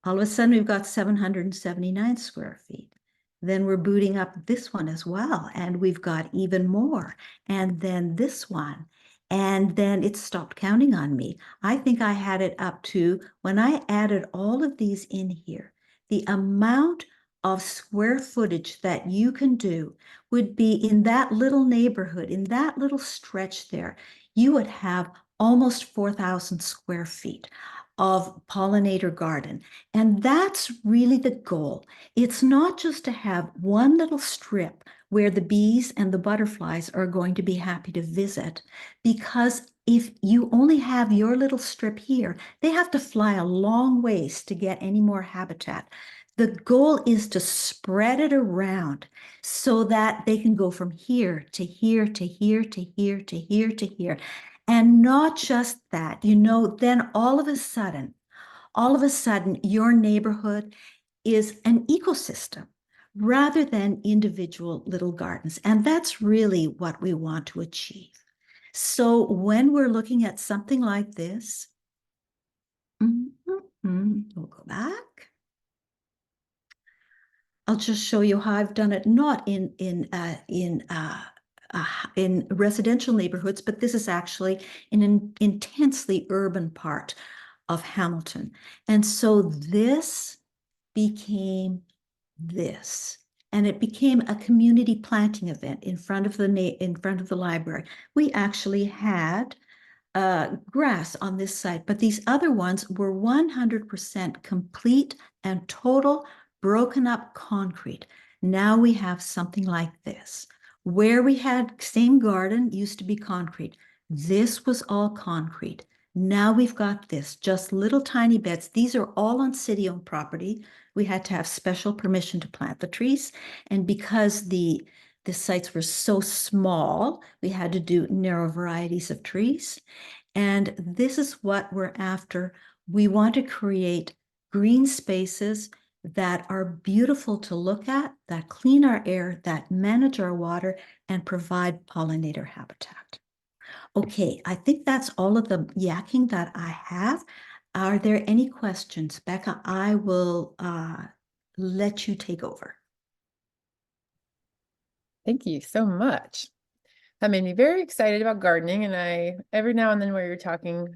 All of a sudden, we've got 779 square feet. Then we're booting up this one as well, and we've got even more. And then this one. And then it stopped counting on me. I think I had it up to, when I added all of these in here, the amount of square footage that you can do would be in that little neighborhood, in that little stretch there, you would have almost 4,000 square feet of pollinator garden. And that's really the goal. It's not just to have one little strip where the bees and the butterflies are going to be happy to visit, because if you only have your little strip here, they have to fly a long ways to get any more habitat. The goal is to spread it around so that they can go from here to here to here to here to here to here. And not just that, then all of a sudden, your neighborhood is an ecosystem rather than individual little gardens. And that's really what we want to achieve. So when we're looking at something like this, we'll go back. I'll just show you how I've done it, not in residential neighborhoods, but this is actually in an intensely urban part of Hamilton. And so this became this, and it became a community planting event in front of the library. We actually had grass on this site, but these other ones were 100% complete and total broken up concrete. Now we have something like this. Where we had same garden used to be concrete. This was all concrete. Now we've got this, just little tiny beds. These are all on city-owned property. We had to have special permission to plant the trees. And because the sites were so small, we had to do narrow varieties of trees. And this is what we're after. We want to create green spaces that are beautiful to look at, that clean our air, that manage our water, and provide pollinator habitat. Okay, I think that's all of the yakking that I have. Are there any questions? Becca, I will let you take over. Thank you so much. That made me very excited about gardening, and I, every now and then while you're talking,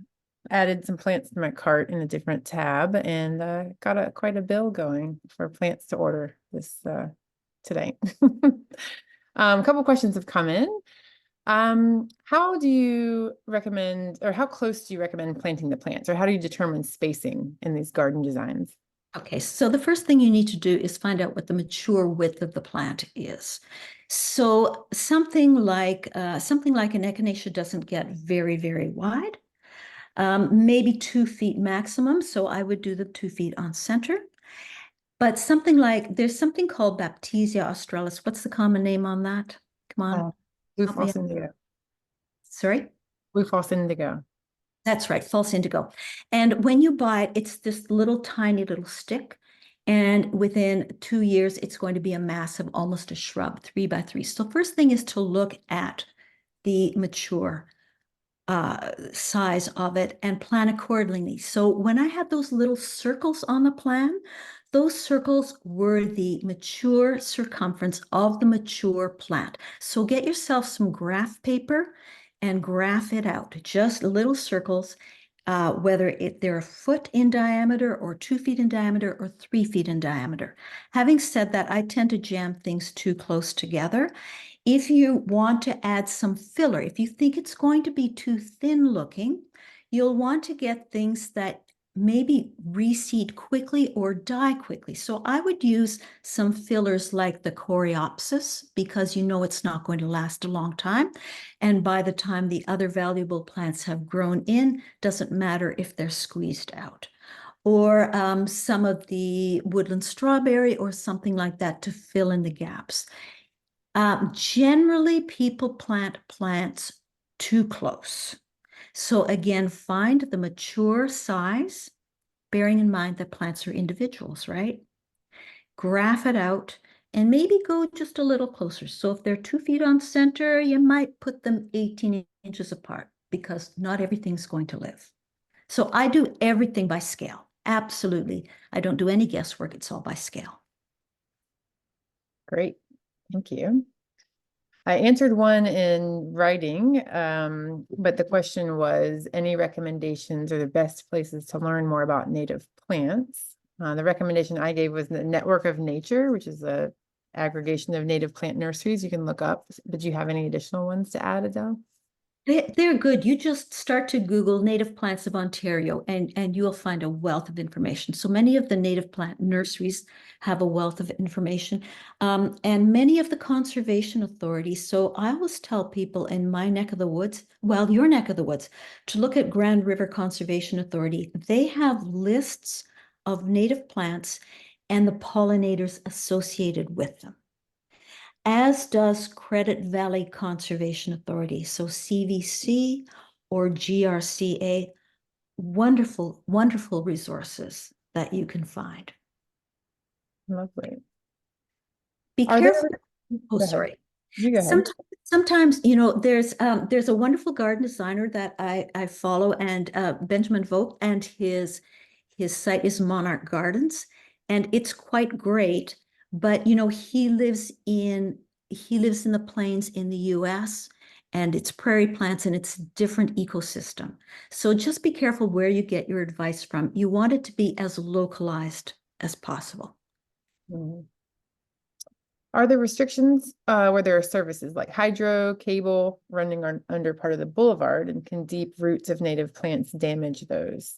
added some plants to my cart in a different tab, and got quite a bill going for plants to order this today. A couple questions have come in. How do you recommend, or how close do you recommend planting the plants, or how do you determine spacing in these garden designs? Okay, so the first thing you need to do is find out what the mature width of the plant is. So something like an echinacea doesn't get very, very wide, maybe 2 feet maximum. So I would do the 2 feet on center. But something like, there's something called Baptisia australis. What's the common name on that? Come on, Blue help me false out. indigo. Sorry? Blue false indigo. That's right, false indigo. And when you buy it, it's this little tiny little stick. And within 2 years, it's going to be a massive, almost a shrub, 3 by 3. So first thing is to look at the mature size of it and plan accordingly. So when I had those little circles on the plan, those circles were the mature circumference of the mature plant. So get yourself some graph paper and graph it out, just little circles, whether they're a foot in diameter or 2 feet in diameter or 3 feet in diameter. Having said that, I tend to jam things too close together. If you want to add some filler, if you think it's going to be too thin looking, you'll want to get things that maybe reseed quickly or die quickly. So I would use some fillers like the coreopsis because you know it's not going to last a long time. And by the time the other valuable plants have grown in, doesn't matter if they're squeezed out. Or some of the woodland strawberry or something like that to fill in the gaps. Generally, people plant plants too close. So again, find the mature size, bearing in mind that plants are individuals, right? Graph it out and maybe go just a little closer. So if they're 2 feet on center, you might put them 18 inches apart because not everything's going to live. So I do everything by scale. Absolutely. I don't do any guesswork. It's all by scale. Great, thank you. I answered one in writing, but the question was, any recommendations or the best places to learn more about native plants? The recommendation I gave was the Network of Nature, which is a aggregation of native plant nurseries you can look up. But do you have any additional ones to add, Adele? They're good. You just start to Google native plants of Ontario and you'll find a wealth of information. So many of the native plant nurseries have a wealth of information, and many of the conservation authorities. So I always tell people in my neck of the woods, well, your neck of the woods, to look at Grand River Conservation Authority. They have lists of native plants and the pollinators associated with them, as does Credit Valley Conservation Authority. So CVC or GRCA, wonderful, wonderful resources that you can find. Lovely. Be Are there, careful. Oh, go ahead. sorry. You go ahead. Sometimes, there's a wonderful garden designer that I follow, and Benjamin Vogt, and his site is Monarch Gardens, and it's quite great. But he lives in the plains in the U.S. and it's prairie plants and it's different ecosystem. So just be careful where you get your advice from. You want it to be as localized as possible. Mm. Are there restrictions where there are services like hydro, cable running on under part of the boulevard, and can deep roots of native plants damage those?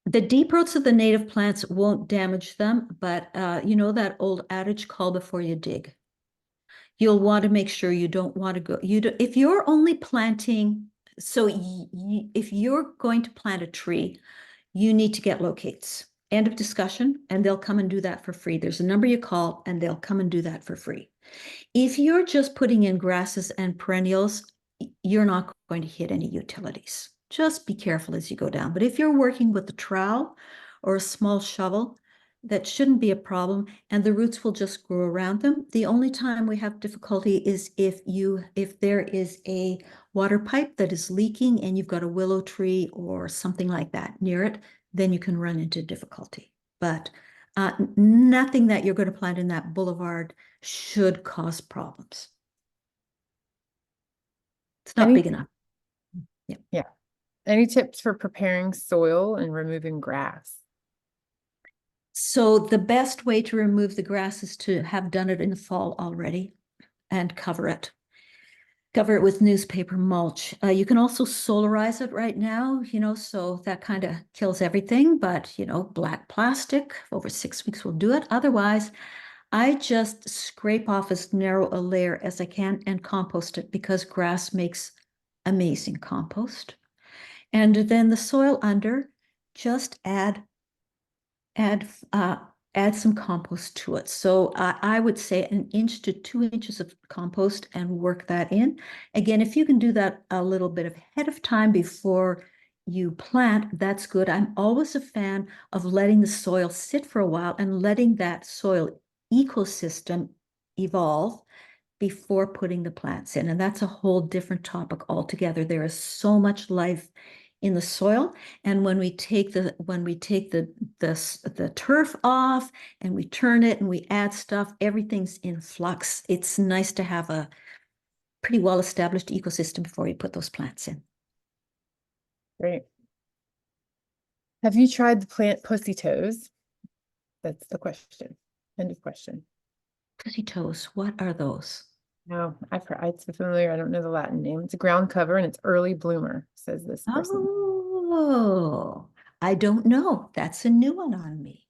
The deep roots of the native plants won't damage them, but you know that old adage, call before you dig. You'll want to make sure you don't want to go, if you're only planting, so if you're going to plant a tree, you need to get locates. End of discussion, and they'll come and do that for free. There's a number you call, and they'll come and do that for free. If you're just putting in grasses and perennials, you're not going to hit any utilities. Just be careful as you go down. But if you're working with a trowel or a small shovel, that shouldn't be a problem, and the roots will just grow around them. The only time we have difficulty is if there is a water pipe that is leaking and you've got a willow tree or something like that near it, then you can run into difficulty. But nothing that you're going to plant in that boulevard should cause problems. It's not Any, big enough. Yeah. yeah. Any tips for preparing soil and removing grass? So the best way to remove the grass is to have done it in the fall already and cover it. Cover it with newspaper mulch. You can also solarize it right now, so that kind of kills everything, but black plastic over 6 weeks will do it. Otherwise, I just scrape off as narrow a layer as I can and compost it, because grass makes amazing compost. And then the soil under, just add some compost to it. So I would say 1 to 2 inches of compost and work that in. Again, if you can do that a little bit ahead of time before you plant, that's good. I'm always a fan of letting the soil sit for a while and letting that soil ecosystem evolve before putting the plants in. And that's a whole different topic altogether. There is so much life in the soil. And when we take the turf off and we turn it and we add stuff, everything's in flux. It's nice to have a pretty well-established ecosystem before you put those plants in. Great. Have you tried the plant pussy toes? That's the question. End of question. Pussy toes, what are those? No, it's familiar. I don't know the Latin name. It's a ground cover and it's early bloomer, says this person. Oh, I don't know. That's a new one on me.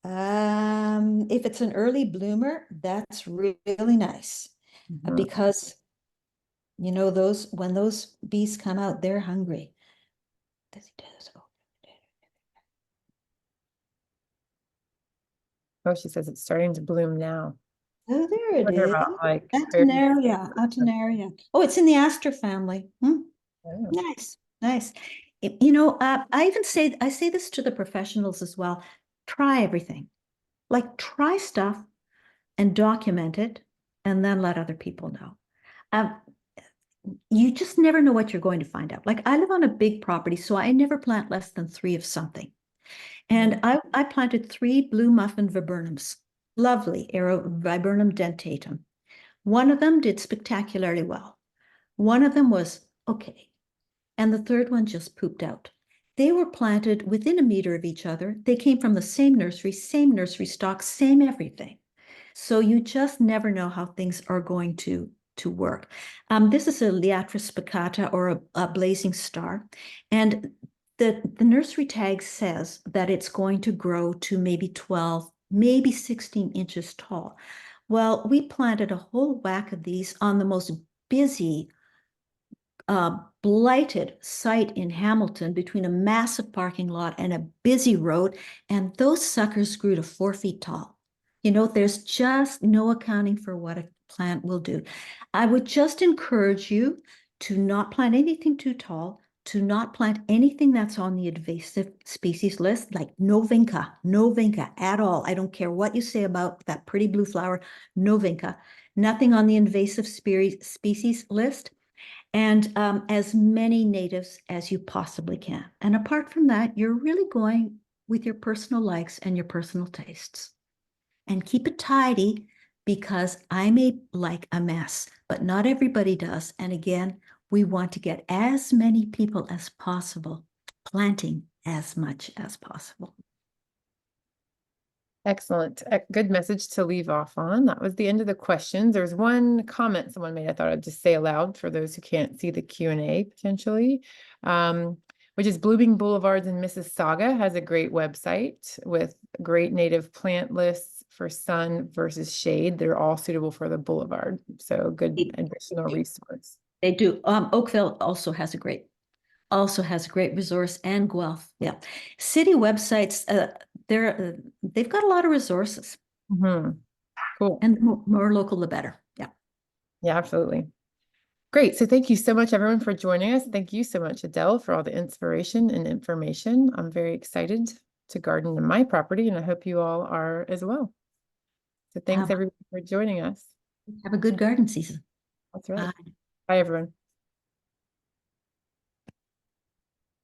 If it's an early bloomer, that's really nice, because those when those bees come out, they're hungry. Oh, she says it's starting to bloom now. Oh, there it What are is. about like very Alternaria. Oh, it's in the aster family. oh, Nice, nice. I say this to the professionals as well. Try everything. Like, try stuff and document it, and then let other people know. Um, you just never know what you're going to find out. Like, I live on a big property, so I never plant less than 3 of something. And I planted 3 blue muffin viburnums, lovely, viburnum dentatum. One of them did spectacularly well. One of them was okay. And the third one just pooped out. They were planted within a meter of each other. They came from the same nursery stock, same everything. So you just never know how things are going to work. This is a Liatra spicata, or a blazing star. And the nursery tag says that it's going to grow to maybe 12, maybe 16 inches tall. Well, we planted a whole whack of these on the most busy, blighted site in Hamilton, between a massive parking lot and a busy road, and those suckers grew to 4 feet tall. There's just no accounting for what a plant will do. I would just encourage you to not plant anything too tall, to not plant anything that's on the invasive species list, like no vinca at all. I don't care what you say about that pretty blue flower, no vinca. Nothing on the invasive species list, and as many natives as you possibly can. And apart from that, you're really going with your personal likes and your personal tastes. And keep it tidy, because I may like a mess, but not everybody does. And again, we want to get as many people as possible planting as much as possible. Excellent. Good message to leave off on. That was the end of the questions. There's one comment someone made I thought I'd just say aloud for those who can't see the Q&A potentially, which is Blooming Boulevards in Mississauga has a great website with great native plant lists for sun versus shade. They're all suitable for the boulevard. So good additional resource. They do. Oakville also has a great resource, and Guelph. Yeah. City websites, they've got a lot of resources, Cool. and the more local, the better. Yeah. Yeah, absolutely. Great. So thank you so much, everyone, for joining us. Thank you so much, Adele, for all the inspiration and information. I'm very excited to garden in my property, and I hope you all are as well. So thanks, everyone, for joining us. Have a good garden season. That's right. Bye. Bye, everyone.